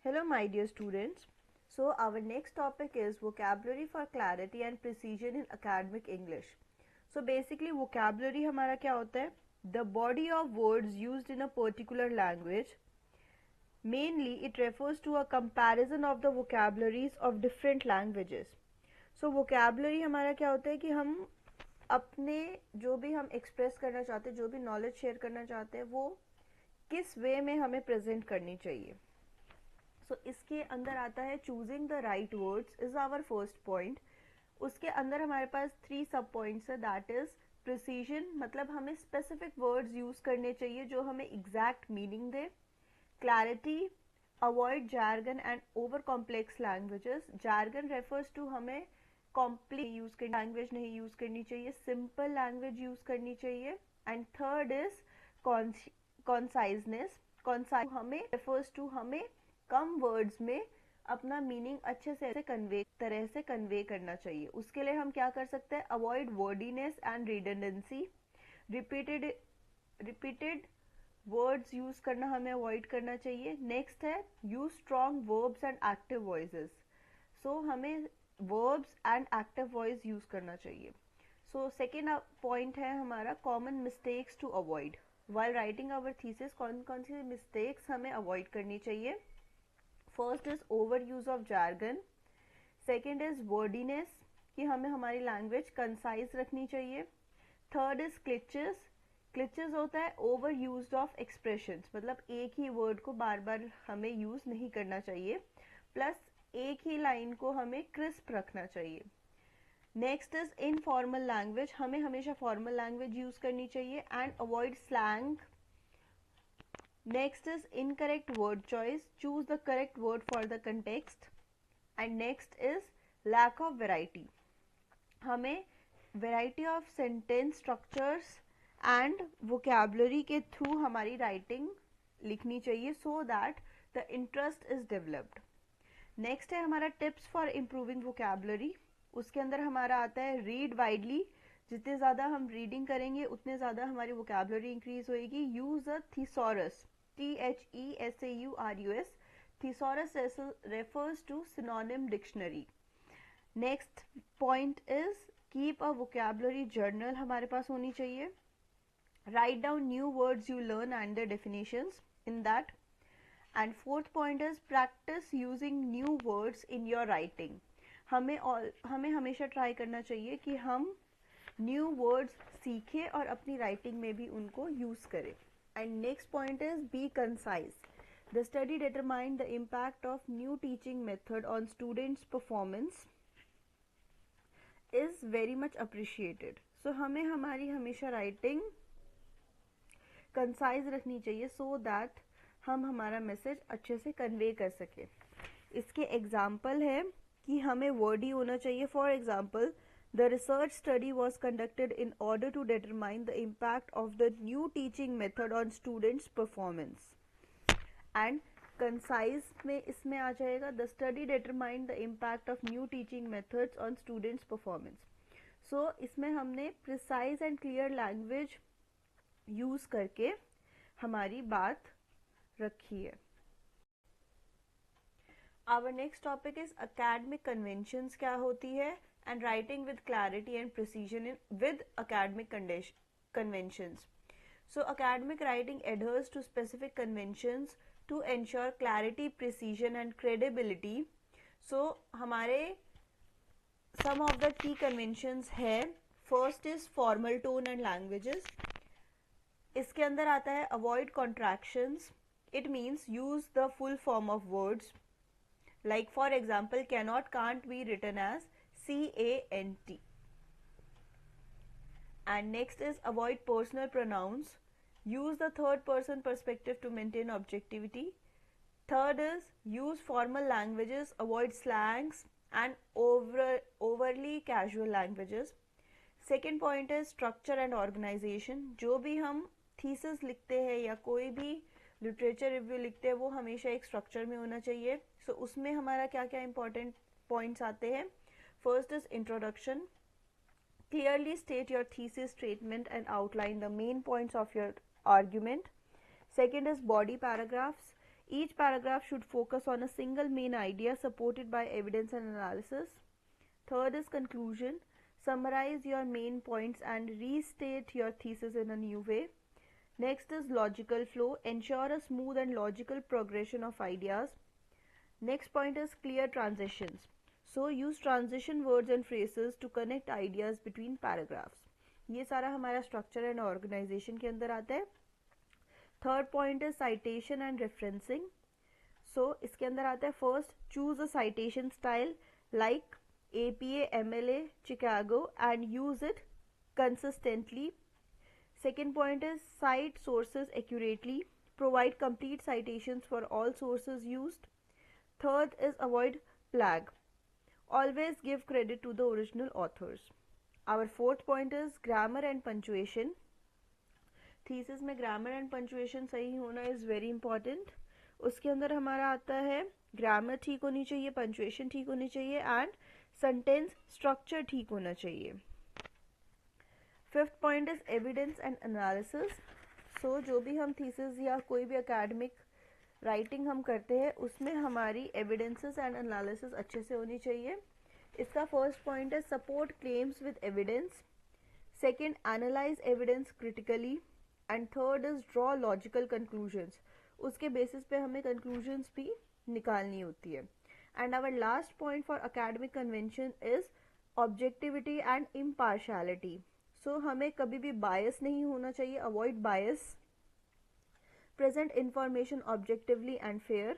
Hello my dear students. So our next topic is vocabulary for clarity and precision in academic English. So basically vocabulary हमारा क्या होता है? The body of words used in a particular language. Mainly it refers to a comparison of the vocabularies of different languages. So vocabulary हमारा क्या होता है कि हम अपने जो भी हम एक्सप्रेस करना चाहते हैं, जो भी नॉलेज शेयर करना चाहते हैं, वो किस वे में हमें प्रेजेंट करनी चाहिए. इसके अंदर आता है choosing the right words is our first point. उसके अंदर हमारे पास 3 सब पॉइंट्स है. दैट इज प्रिसीजन, मतलब हमें स्पेसिफिक वर्ड्स यूज करने चाहिए जो हमें एग्जैक्ट मीनिंग दे. Clarity, avoid jargon and over complex languages. Jargon refers to हमें कॉम्प्लेक्स यूज करनी, लैंग्वेज नहीं यूज करनी चाहिए, सिंपल लैंग्वेज यूज करनी चाहिए. And third is conciseness. Concise हमें रेफर्स टू हमें कम वर्ड्स में अपना मीनिंग अच्छे से कन्वे करना चाहिए. उसके लिए हम क्या कर सकते हैं? Avoid wordiness and redundancy. Repeated words use करना हमें अवॉइड करना चाहिए. नेक्स्ट है use strong verbs and active voices. So हमें verbs and active voice use करना चाहिए. सो सेकेंड पॉइंट है हमारा common mistakes to avoid while writing our thesis. कौन कौन सी मिस्टेक्स हमें अवॉइड करनी चाहिए? First is over use of jargon. Second is wordiness, कि हमें हमारी लैंग्वेज कंसाइज रखनी चाहिए. Third is क्लिचेस. क्लिचेस होता है ओवर यूज ऑफ एक्सप्रेशंस, मतलब एक ही वर्ड को बार बार हमें यूज नहीं करना चाहिए. प्लस एक ही लाइन को हमें क्रिस्प रखना चाहिए. Next is informal language. हमें हमेशा फॉर्मल लैंग्वेज यूज करनी चाहिए and avoid slang. Next is incorrect word choice. Choose the correct word for the context. And next is lack of variety. हमें variety of sentence structures and vocabulary के through हमारी writing लिखनी चाहिए so that the interest is developed. Next है हमारा tips for improving vocabulary. उसके अंदर हमारा आता है read widely. जितने ज़्यादा हम रीडिंग करेंगे उतने ज़्यादा हमारी vocabulary increase होएगी. use a thesaurus. Thesaurus. Thesaurus refers to synonym dictionary. Next point is keep a vocabulary journal. हमारे पास होनी चाहिए. Write down new words you learn and their definitions in that. And fourth point is practice using new words in your writing. हमें हमेशा try करना चाहिए कि हम new words सीखें और अपनी राइटिंग में भी उनको यूज करें. And next point is be concise. The study determined the impact of new teaching method on students' performance is very much appreciated. So हमें हमारी हमेशा writing concise रखनी चाहिए so that हम हमारा मैसेज अच्छे से कन्वे कर सकें. इसके एग्जाम्पल है कि हमें वर्डी होना चाहिए. For example, the research study was conducted in order to determine the impact of the new teaching method on students' performance. And concise में इसमें आ जाएगा the study determined the impact of new teaching methods on students' performance. So इसमें हमने precise and clear language use करके हमारी बात रखी है. Our next topic is academic conventions. क्या होती है? And writing with clarity and precision with academic conventions. So academic writing adheres to specific conventions to ensure clarity, precision and credibility. So हमारे some of the key conventions है. First is formal tone and languages. इसके अंदर आता है avoid contractions. It means use the full form of words. Like for example, cannot, can't be written as CANT. And next is avoid personal pronouns. Use the third person perspective to maintain objectivity. Third is use formal languages, avoid slangs and overly casual languages. Second point is structure and organization. जो भी हम thesis लिखते हैं या कोई भी literature review लिखते हैं वो हमेशा एक structure में होना चाहिए. So उसमें हमारा क्या क्या important points आते हैं? First is introduction. Clearly state your thesis statement and outline the main points of your argument. Second is body paragraphs. Each paragraph should focus on a single main idea supported by evidence and analysis. Third is conclusion. Summarize your main points and restate your thesis in a new way. Next is logical flow. Ensure a smooth and logical progression of ideas. Next point is clear transitions. So use transition words and phrases to connect ideas between paragraphs. ये सारा हमारा structure and organisation के अंदर आता है. Third point is citation and referencing. So इसके अंदर आता है first, choose a citation style like APA, MLA, Chicago and use it consistently. Second point is cite sources accurately. Provide complete citations for all sources used. Third is avoid plagiarism. Always give credit to the original authors. Our fourth point is grammar and punctuation. Thesis में grammar and punctuation सही होना is very important. उसके अंदर हमारा आता है grammar ठीक होनी चाहिए, punctuation ठीक होनी चाहिए and sentence structure ठीक होना चाहिए. Fifth point is evidence and analysis. So जो भी हम thesis या कोई भी academic writing हम करते हैं उसमें हमारी evidences and analysis अच्छे से होनी चाहिए. इसका फर्स्ट पॉइंट है support claims with evidence. Second, analyse evidence critically. And third is draw logical conclusions. उसके बेसिस पे हमें कंक्लूजन्स भी निकालनी होती है. And our last point for academic convention is objectivity and impartiality. So हमें कभी भी बायस नहीं होना चाहिए, avoid bias. Present information objectively and fair.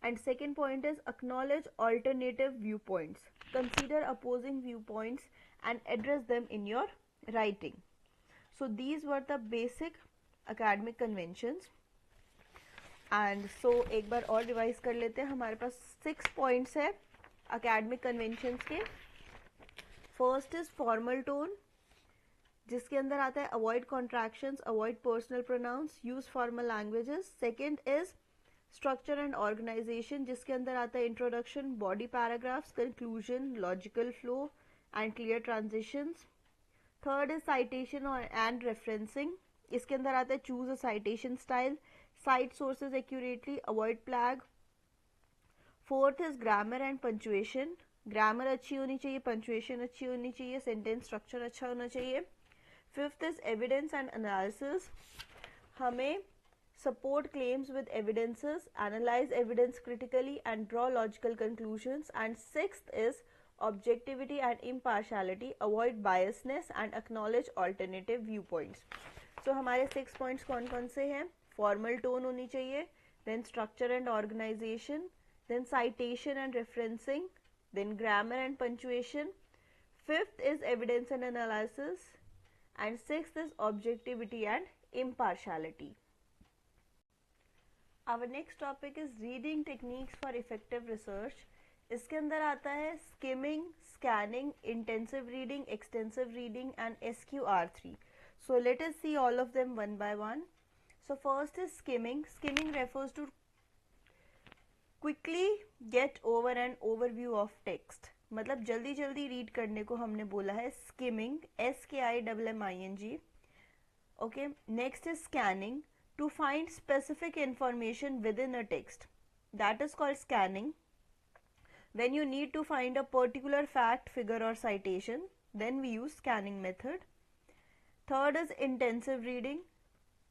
And second point is acknowledge alternative viewpoints. Consider opposing viewpoints and address them in your writing. So these were the basic academic conventions. And so एक बार और revise कर लेते हैं. हमारे पास 6 points है academic conventions के. First is formal tone, जिसके अंदर आता है avoid contractions, avoid personal pronouns, use formal languages. Second is structure and organisation, जिसके अंदर आता है introduction, body paragraphs, conclusion, logical flow and clear transitions. Third is citation and referencing. इसके अंदर आता है choose a citation style, cite sources accurately, avoid plag. Fourth is grammar and punctuation. Grammar अच्छी होनी चाहिए, पंचुएशन अच्छी होनी चाहिए, सेंटेंस स्ट्रक्चर अच्छा होना चाहिए. Fifth is evidence and analysis. हमें support claims with evidences, analyze evidence critically and draw logical conclusions. And sixth is objectivity and impartiality, avoid biasness and acknowledge alternative viewpoints. So हमारे 6 points कौन कौन से हैं? Formal tone होनी चाहिए, then structure and organization, then citation and referencing, then grammar and punctuation. Fifth is evidence and analysis, and sixth is objectivity and impartiality. Our next topic is reading techniques for effective research. इसके अंदर आता है skimming, scanning, intensive reading, extensive reading and SQR3. So let us see all of them one by one. So first is skimming. Skimming refers to quickly get over an overview of text. मतलब जल्दी जल्दी read करने को हमने बोला है skimming, SKIMMING. Okay, next is scanning. To find specific information within a text, that is called scanning. When you need to find a particular fact, figure or citation, then we use scanning method. Third is intensive reading.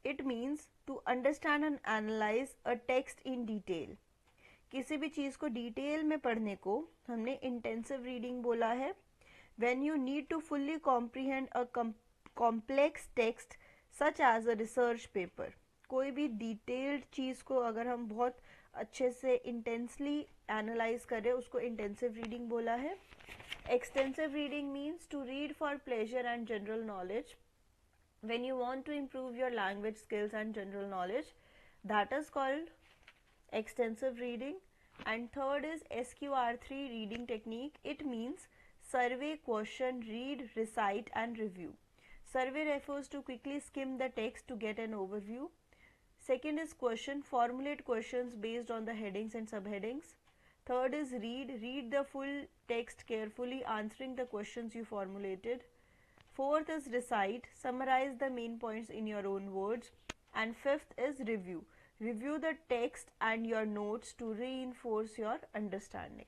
It means to understand and analyze a text in detail. किसी भी चीज़ को detail में पढ़ने को हमने intensive reading बोला है. When you need to fully comprehend a complex text such as a research paper. कोई भी डिटेल्ड चीज़ को अगर हम बहुत अच्छे से इंटेंसली एनालाइज करें उसको इंटेंसिव रीडिंग बोला है. Extensive reading means to read for pleasure and general knowledge. When you want to improve your language skills and general knowledge, that is called extensive reading. And third is SQR3 reading technique. It means survey, question, read, recite and review. Survey refers to quickly skim the text to get an overview. Second is question, formulate questions based on the headings and subheadings. Third is read, read the full text carefully, answering the questions you formulated. Fourth is recite, summarize the main points in your own words. And fifth is review, Review the text and your notes to reinforce your understanding.